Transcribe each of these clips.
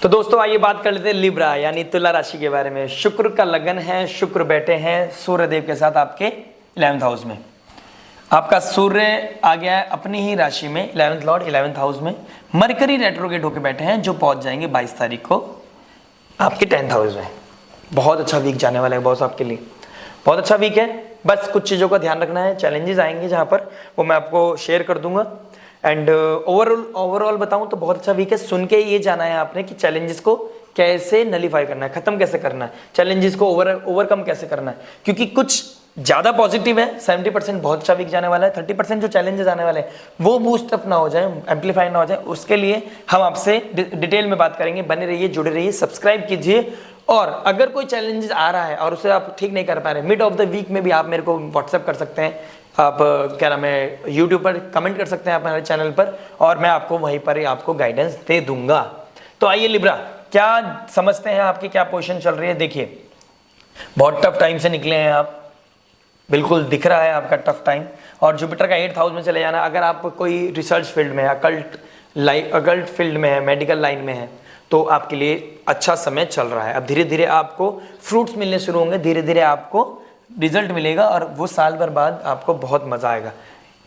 तो दोस्तों आइए बात कर लेते हैं लिब्रा यानी तुला राशि के बारे में। शुक्र का लगन है, शुक्र बैठे हैं सूर्यदेव के साथ आपके 11th हाउस में। आपका सूर्य आ गया है अपनी ही राशि में 11th लॉर्ड 11th हाउस में। मरकरी रेट्रोगेट होकर बैठे हैं जो पहुंच जाएंगे 22 तारीख को आपके 10th हाउस में। बहुत अच्छा वीक जाने वाला है बॉस आपके लिए, बहुत अच्छा वीक है। बस कुछ चीज़ों का ध्यान रखना है, चैलेंजेस आएंगे जहाँ पर वो मैं आपको शेयर कर दूंगा। एंड ओवरऑल बताऊं तो बहुत अच्छा वीक है। सुन के ये जाना है आपने कि चैलेंजेस को कैसे नलीफाई करना है, खत्म कैसे करना है, चैलेंजेस को ओवरकम कैसे करना है। क्योंकि कुछ ज़्यादा पॉजिटिव है, 70% बहुत अच्छा वीक जाने वाला है, 30% जो चैलेंजेस आने वाले हैं वो बूस्ट अप ना हो जाए, एम्पलीफाई ना हो जाए, उसके लिए हम आपसे डिटेल में बात करेंगे। बने रहिए, जुड़े रहिए, सब्सक्राइब कीजिए। और अगर कोई चैलेंजेस आ रहा है और उसे आप ठीक नहीं कर पा रहे, मिड ऑफ द वीक में भी आप मेरे को व्हाट्सएप कर सकते हैं, आप क्या नाम है यूट्यूब पर कमेंट कर सकते हैं आप हमारे चैनल पर, और मैं आपको वहीं पर ही आपको गाइडेंस दे दूंगा। तो आइए लिब्रा, क्या समझते हैं, आपकी क्या पोजीशन चल रही है। देखिए बहुत टफ टाइम से निकले हैं आप, बिल्कुल दिख रहा है आपका टफ टाइम। और जुपिटर का 8th हाउस में चले जाना, अगर आप कोई रिसर्च फील्ड में, अकल्ट फील्ड में है, मेडिकल लाइन में है, तो आपके लिए अच्छा समय चल रहा है। अब धीरे धीरे आपको फ्रूट्स मिलने शुरू होंगे, धीरे धीरे आपको रिजल्ट मिलेगा और वो साल भर बाद आपको बहुत मजा आएगा।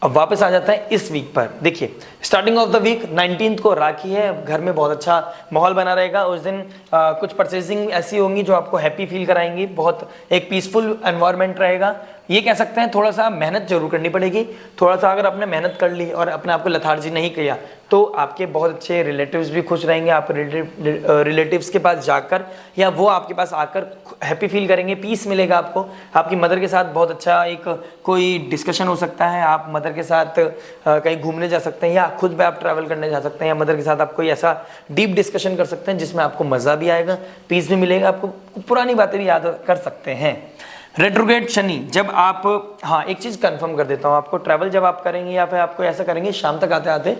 अब वापस आ जाता है इस वीक पर। देखिए starting of the week 19th को राखी है, घर में बहुत अच्छा माहौल बना रहेगा। उस दिन कुछ परचेजिंग ऐसी होंगी जो आपको हैप्पी फील कराएंगी, बहुत एक पीसफुल एनवायरनमेंट रहेगा। ये कह सकते हैं थोड़ा सा मेहनत जरूर करनी पड़ेगी, थोड़ा सा अगर आपने मेहनत कर ली और अपने आप को लथार्जी नहीं किया तो आपके बहुत अच्छे रिलेटिव्स भी खुश रहेंगे। आप रिलेटिव्स के पास जाकर या वो आपके पास आकर हैप्पी फील करेंगे, पीस मिलेगा आपको। आपकी मदर के साथ बहुत अच्छा एक कोई डिस्कशन हो सकता है, आप मदर के साथ कहीं घूमने जा सकते हैं या खुद भी आप ट्रैवल करने जा सकते हैं, या मदर के साथ आप कोई ऐसा डीप डिस्कशन कर सकते हैं जिसमें आपको मज़ा भी आएगा, पीस भी मिलेगा, आपको पुरानी बातें भी याद कर सकते हैं। रेट्रोग्रेड शनि जब आप, हाँ एक चीज़ कंफर्म कर देता हूँ आपको, ट्रैवल जब आप करेंगे या फिर आपको ऐसा करेंगे शाम तक आते आते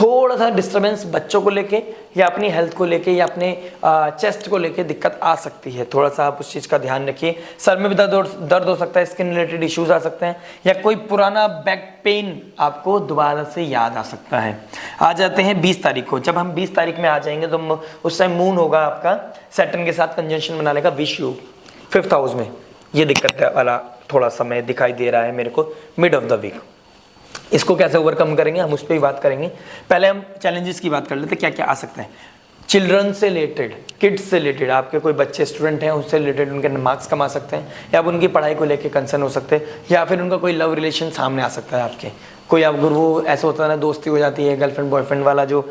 थोड़ा सा डिस्टर्बेंस बच्चों को लेके या अपनी हेल्थ को लेके या अपने चेस्ट को लेके दिक्कत आ सकती है। थोड़ा सा आप उस चीज़ का ध्यान रखिए। सर में भी दर्द हो सकता है, स्किन रिलेटेड इश्यूज आ सकते हैं, या कोई पुराना बैक पेन आपको दोबारा से याद आ सकता है। आ जाते हैं 20 तारीख को। जब हम 20 तारीख में आ जाएंगे तो उस टाइम मून होगा आपका सैटर्न के साथ कंजंक्शन बना लेगा विष योग 5th हाउस में। ये दिक्कत वाला थोड़ा समय दिखाई दे रहा है मेरे को मिड ऑफ द वीक। इसको कैसे ओवरकम करेंगे हम उस पर भी बात करेंगे। पहले हम चैलेंजेस की बात कर लेते हैं, क्या क्या आ सकता है। चिल्ड्रन से रिलेटेड, किड्स से रिलेटेड, आपके कोई बच्चे स्टूडेंट हैं उससे रिलेटेड उनके मार्क्स कम आ सकते हैं, या आप उनकी पढ़ाई को लेकर कंसर्न हो सकते हैं, या फिर उनका कोई लव रिलेशन सामने आ सकता है आपके। कोई आप गुरु ऐसा होता है ना, दोस्ती हो जाती है, गर्लफ्रेंड बॉयफ्रेंड वाला जो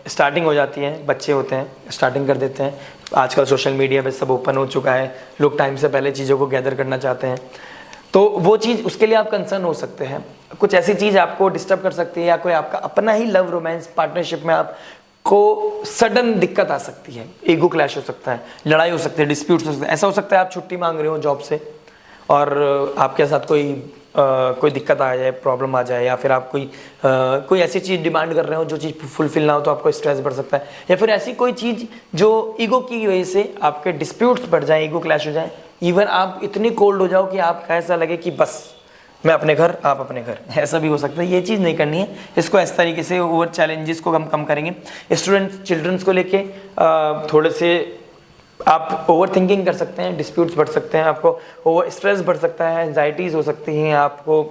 स्टार्टिंग हो जाती है, बच्चे होते हैं स्टार्टिंग कर देते हैं। आजकल सोशल मीडिया पे सब ओपन हो चुका है, लोग टाइम से पहले चीज़ों को गैदर करना चाहते हैं, तो वो चीज़ उसके लिए आप कंसर्न हो सकते हैं। कुछ ऐसी चीज़ आपको डिस्टर्ब कर सकती है, या कोई आपका अपना ही लव रोमांस पार्टनरशिप में आपको सडन दिक्कत आ सकती है, ईगो क्लैश हो सकता है, लड़ाई हो सकती है, डिस्प्यूट हो सकता है। ऐसा हो सकता है आप छुट्टी मांग रहे हो जॉब से और आपके साथ कोई दिक्कत आ जाए, प्रॉब्लम आ जाए, या फिर आप कोई ऐसी चीज़ डिमांड कर रहे हो जो चीज़ फुलफिल ना हो तो आपको स्ट्रेस बढ़ सकता है, या फिर ऐसी कोई चीज़ जो ईगो की वजह से आपके डिस्प्यूट्स बढ़ जाए, ईगो क्लैश हो जाए, इवन आप इतनी कोल्ड हो जाओ कि आपका ऐसा लगे कि बस मैं अपने घर आप अपने घर, ऐसा भी हो सकता है। ये चीज़ नहीं करनी है, इसको इस तरीके से ओवर चैलेंजेस को हम कम करेंगे। स्टूडेंट्स चिल्ड्रंस को लेके थोड़े से आप ओवर थिंकिंग कर सकते हैं, डिस्प्यूट्स बढ़ सकते हैं, आपको ओवर स्ट्रेस बढ़ सकता है, एंजाइटीज़ हो सकती हैं, आपको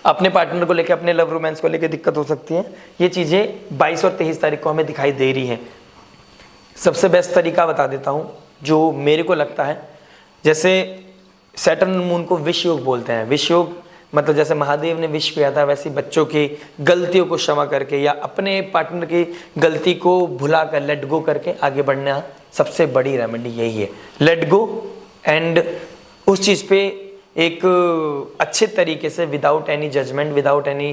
अपने पार्टनर को लेके, अपने लव रोमांस को लेके दिक्कत हो सकती है। ये चीज़ें 22 और 23 तारीख को हमें दिखाई दे रही हैं। सबसे बेस्ट तरीका बता देता हूँ जो मेरे को लगता है, जैसे सैटर्न मून को विष योग बोलते हैं। विष योग मतलब जैसे महादेव ने विष किया था, वैसे बच्चों की गलतियों को क्षमा करके या अपने पार्टनर की गलती को भुला कर लेट गो करके आगे बढ़ना सबसे बड़ी रेमेडी यही है। लेट गो एंड उस चीज़ पे एक अच्छे तरीके से without any judgement, without any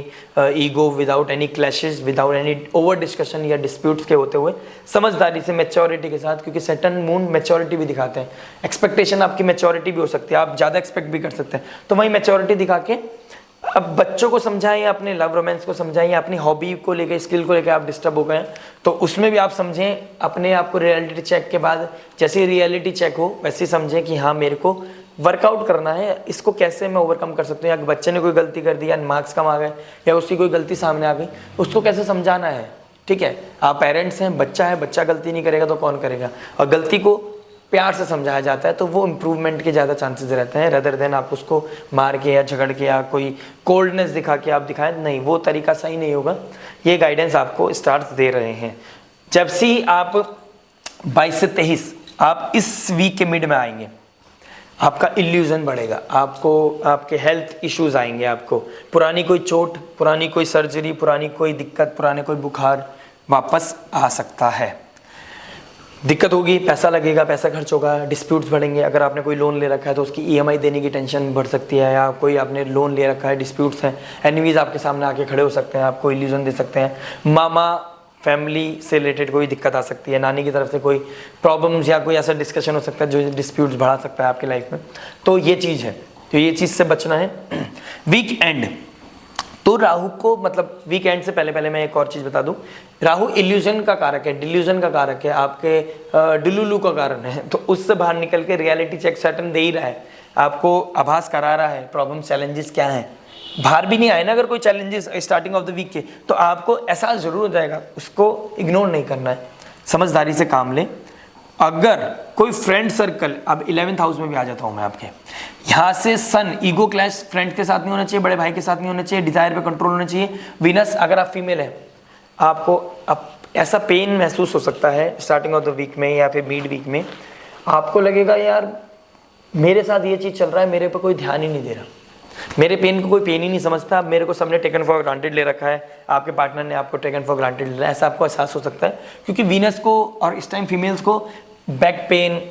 ego, without any clashes, without any over discussion या डिस्प्यूट्स के होते हुए समझदारी से, मैच्योरिटी के साथ, क्योंकि सैटर्न मून मैच्योरिटी भी दिखाते हैं। एक्सपेक्टेशन आपकी मैच्योरिटी भी हो सकती है, आप ज़्यादा एक्सपेक्ट भी कर सकते हैं, तो वही मैच्योरिटी दिखा के अब बच्चों को समझाएं या अपने लव रोमांस को समझाएं या अपनी हॉबी को लेकर, स्किल को लेकर आप डिस्टर्ब हो गए तो उसमें भी आप समझें, अपने आप को रियलिटी चेक के बाद जैसे रियलिटी चेक हो वैसे समझें कि हाँ मेरे को वर्कआउट करना है, इसको कैसे मैं ओवरकम कर सकता हूँ। या बच्चे ने कोई गलती कर दी या मार्क्स कम आ गए या उसकी कोई गलती सामने आ गई, उसको कैसे समझाना है, ठीक है, आप पेरेंट्स हैं, बच्चा है, बच्चा गलती नहीं करेगा तो कौन करेगा, और गलती को प्यार से समझाया जाता है तो वो इम्प्रूवमेंट के ज़्यादा चांसेस रहते हैं, रदर देन आप उसको मार के या झगड़ के या कोई कोल्डनेस दिखा के आप दिखाएं, नहीं, वो तरीका सही नहीं होगा। ये गाइडेंस आपको स्टार्स दे रहे हैं। जब से आप 22 से 23 आप इस वीक के मिड में आएंगे, आपका इल्यूजन बढ़ेगा, आपको आपके हेल्थ इश्यूज आएंगे, आपको पुरानी कोई चोट, पुरानी कोई सर्जरी, पुरानी कोई दिक्कत, पुराने कोई बुखार वापस आ सकता है। दिक्कत होगी, पैसा लगेगा, पैसा खर्च होगा, डिस्प्यूट्स बढ़ेंगे। अगर आपने कोई लोन ले रखा है तो उसकी ईएमआई देने की टेंशन बढ़ सकती है, या कोई आपने लोन ले रखा है, डिस्प्यूट्स हैं, एनिमीज आपके सामने आके खड़े हो सकते हैं, आपको इल्यूजन दे सकते हैं। मामा फैमिली से रिलेटेड कोई दिक्कत आ सकती है, नानी की तरफ से कोई प्रॉब्लम्स या कोई ऐसा डिस्कशन हो सकता है जो डिस्प्यूट्स बढ़ा सकता है आपकी लाइफ में। तो ये चीज़ है, तो ये चीज़ से बचना है। वीक एंड, तो राहु को मतलब वीक एंड से पहले मैं एक और चीज़ बता दूं, राहु इल्यूजन का कारक है, डिल्यूजन का कारक है, आपके डिलुलू का कारण है। तो उससे बाहर निकल के रियलिटी चेक सैटर्न दे ही रहा है, आपको आभास करा रहा है प्रॉब्लम चैलेंजेस क्या हैं। बाहर भी नहीं आए ना अगर कोई challenges starting of the week के, तो आपको एहसास जरूर हो जाएगा, उसको इग्नोर नहीं करना है, समझदारी से काम लें। अगर कोई फ्रेंड सर्कल, अब 11th हाउस में भी आ जाता हूँ मैं आपके, यहाँ से सन ईगो क्लैश फ्रेंड के साथ नहीं होना चाहिए, बड़े भाई के साथ नहीं होना चाहिए, डिजायर पे कंट्रोल होना चाहिए। वीनस, अगर आप फीमेल हैं, आपको अब ऐसा पेन महसूस हो सकता है स्टार्टिंग ऑफ द वीक में या फिर मिड वीक में, आपको लगेगा यार मेरे साथ ये चीज़ चल रहा है, मेरे पर कोई ध्यान ही नहीं दे रहा, मेरे पेन को कोई पेन ही नहीं समझता, मेरे को सबने टेकन फॉर ग्रांटेड ले रखा है, आपके पार्टनर ने आपको टेकन फॉर ग्रांटेड ले रहा है, ऐसा आपको एहसास हो सकता है। क्योंकि वीनस को और इस टाइम फीमेल्स को बैक पेन,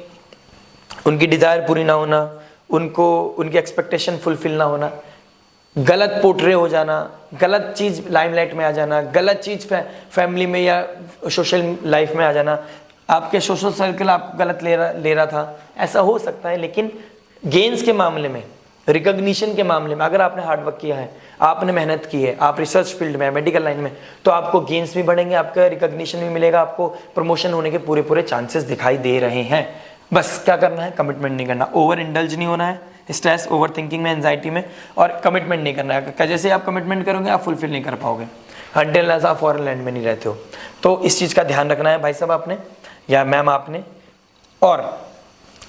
उनकी डिज़ायर पूरी ना होना, उनको उनकी एक्सपेक्टेशन फुलफिल ना होना, गलत पोर्ट्रे हो जाना, गलत चीज़ लाइमलाइट में आ जाना, गलत चीज़ फैमिली में या सोशल लाइफ में आ जाना, आपके सोशल सर्कल आपको गलत ले रहा था, ऐसा हो सकता है। लेकिन गेन्स के मामले में, रिकॉग्निशन के मामले में, अगर आपने हार्डवर्क किया है, आपने मेहनत की है, आप रिसर्च फील्ड में, मेडिकल लाइन में, तो आपको गेन्स भी बढ़ेंगे, आपका रिकॉग्निशन भी मिलेगा, आपको प्रमोशन होने के पूरे चांसेस दिखाई दे रहे हैं। बस क्या करना है, कमिटमेंट नहीं करना, ओवर इंडल्ज नहीं होना है स्ट्रेस, ओवर थिंकिंग में, एंजाइटी में, और कमिटमेंट नहीं करना है। जैसे आप कमिटमेंट करोगे आप फुलफिल नहीं कर पाओगे अनटिल आप फॉरेन लैंड में नहीं रहते हो। तो इस चीज़ का ध्यान रखना है भाई साहब आपने या मैम आपने। और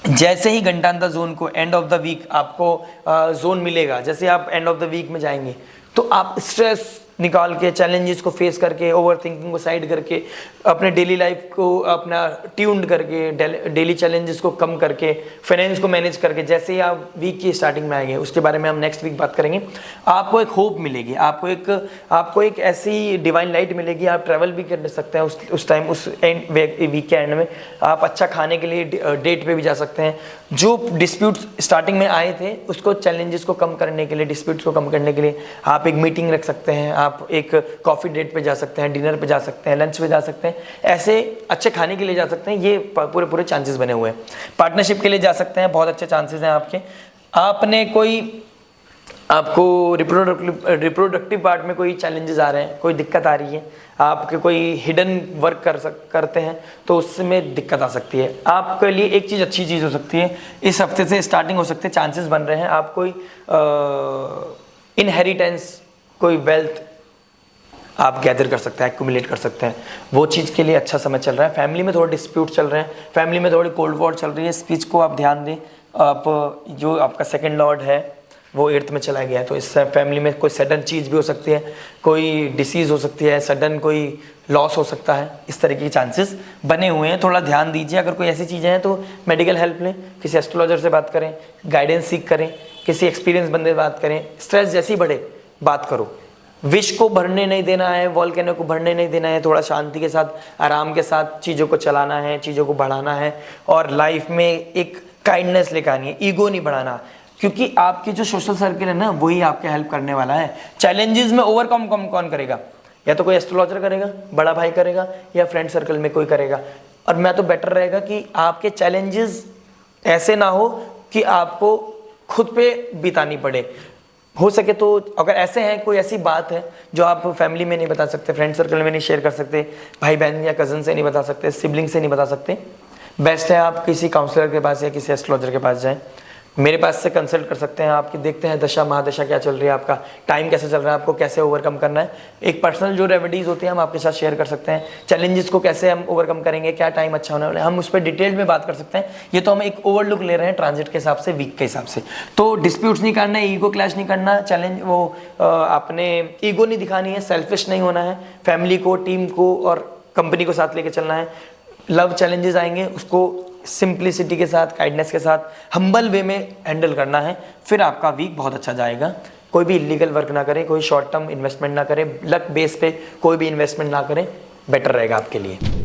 जैसे ही घंटांतर जोन को एंड ऑफ द वीक आपको जोन मिलेगा, जैसे आप एंड ऑफ द वीक में जाएंगे तो आप स्ट्रेस निकाल के, चैलेंजेस को फेस करके, ओवर थिंकिंग को साइड करके, अपने डेली लाइफ को अपना ट्यून्ड करके, डेली चैलेंजेस को कम करके, फाइनेंस को मैनेज करके, जैसे ही आप वीक की स्टार्टिंग में आएंगे, उसके बारे में हम नेक्स्ट वीक बात करेंगे, आपको एक होप मिलेगी, आपको एक ऐसी डिवाइन लाइट मिलेगी, आप ट्रैवल भी कर सकते हैं उस टाइम, उस वीक के एंड में आप अच्छा खाने के लिए डेट पे भी जा सकते हैं। जो डिस्प्यूट्स स्टार्टिंग में आए थे उसको, चैलेंजेस को कम करने के लिए, डिस्प्यूट्स को कम करने के लिए आप एक मीटिंग रख सकते हैं, आप एक कॉफ़ी डेट पे जा सकते हैं, डिनर पे जा सकते हैं, लंच पे जा सकते हैं, ऐसे अच्छे खाने के लिए जा सकते हैं। ये पूरे चांसेस बने हुए हैं। पार्टनरशिप के लिए जा सकते हैं, बहुत अच्छे चांसेस हैं आपके। आपने आपको रिप्रोडक्टिव पार्ट में कोई चैलेंजेस आ रहे हैं, कोई दिक्कत आ रही है, आपके कोई हिडन वर्क करते हैं तो उसमें दिक्कत आ सकती है। आपके लिए एक चीज़ अच्छी चीज़ हो सकती है, इस हफ्ते से स्टार्टिंग हो सकती है, चांसेस बन रहे हैं, आप कोई इनहेरिटेंस, कोई वेल्थ आप गैदर कर सकते हैं, एक्यूमुलेट कर सकते हैं, वो चीज़ के लिए अच्छा समय चल रहा है। फैमिली में थोड़े डिस्प्यूट चल रहे हैं, फैमिली में थोड़ी कोल्ड वॉर चल रही है, स्पीच को आप ध्यान दें। आप जो आपका सेकंड लॉर्ड है वो 8th में चला गया है, तो इस फैमिली में कोई सडन चीज़ भी हो सकती है, कोई डिसीज़ हो सकती है, सडन कोई लॉस हो सकता है, इस तरह के चांसेस बने हुए हैं। थोड़ा ध्यान दीजिए, अगर कोई ऐसी चीज़ें हैं तो मेडिकल हेल्प लें, किसी एस्ट्रोलॉजर से बात करें, गाइडेंस सीख करें, किसी एक्सपीरियंस बंदे से बात करें। स्ट्रेस जैसी बढ़े बात करो, विश को भरने नहीं देना है, वॉल्केनो को भरने नहीं देना है, थोड़ा शांति के साथ, आराम के साथ चीज़ों को चलाना है, चीज़ों को बढ़ाना है, और लाइफ में एक काइंडनेस लेकर आनी है, ईगो नहीं बढ़ाना, क्योंकि आपकी जो सोशल सर्किल है ना, वही आपके हेल्प करने वाला है। चैलेंजेस में ओवरकम कौन करेगा? या तो कोई एस्ट्रोलॉजर करेगा, बड़ा भाई करेगा, या फ्रेंड सर्कल में कोई करेगा। और मैं तो बेटर रहेगा कि आपके चैलेंजेस ऐसे ना हो कि आपको खुद पे बितानी पड़े। हो सके तो अगर ऐसे हैं, कोई ऐसी बात है जो आप फैमिली में नहीं बता सकते, फ्रेंड सर्कल में नहीं शेयर कर सकते, भाई बहन या कज़न से नहीं बता सकते, सिबलिंग से नहीं बता सकते, बेस्ट है आप किसी काउंसलर के पास या किसी एस्ट्रोलॉजर के पास जाएं। मेरे पास से कंसल्ट कर सकते हैं, आपकी देखते हैं दशा महादशा क्या चल रही है, आपका टाइम कैसे चल रहा है, आपको कैसे ओवरकम करना है। एक पर्सनल जो रेमेडीज होती हैं हम आपके साथ शेयर कर सकते हैं, चैलेंजेस को कैसे हम ओवरकम करेंगे, क्या टाइम अच्छा होने वाला है, हम उस पर डिटेल में बात कर सकते हैं। ये तो हम एक ओवरलुक ले रहे हैं ट्रांजिट के हिसाब से, वीक के हिसाब से। तो डिस्प्यूट्स नहीं करना है, ईगो क्लैश नहीं करना, चैलेंज वो आपने ईगो नहीं दिखानी है, सेल्फिश नहीं होना है, फैमिली को, टीम को और कंपनी को साथ लेके चलना है। लव चैलेंजेस आएंगे, उसको सिंप्लिसिटी के साथ, काइंडनेस के साथ, हम्बल वे में हैंडल करना है, फिर आपका वीक बहुत अच्छा जाएगा। कोई भी इलीगल वर्क ना करें, कोई शॉर्ट टर्म इन्वेस्टमेंट ना करें, लक बेस पे कोई भी इन्वेस्टमेंट ना करें, बेटर रहेगा आपके लिए।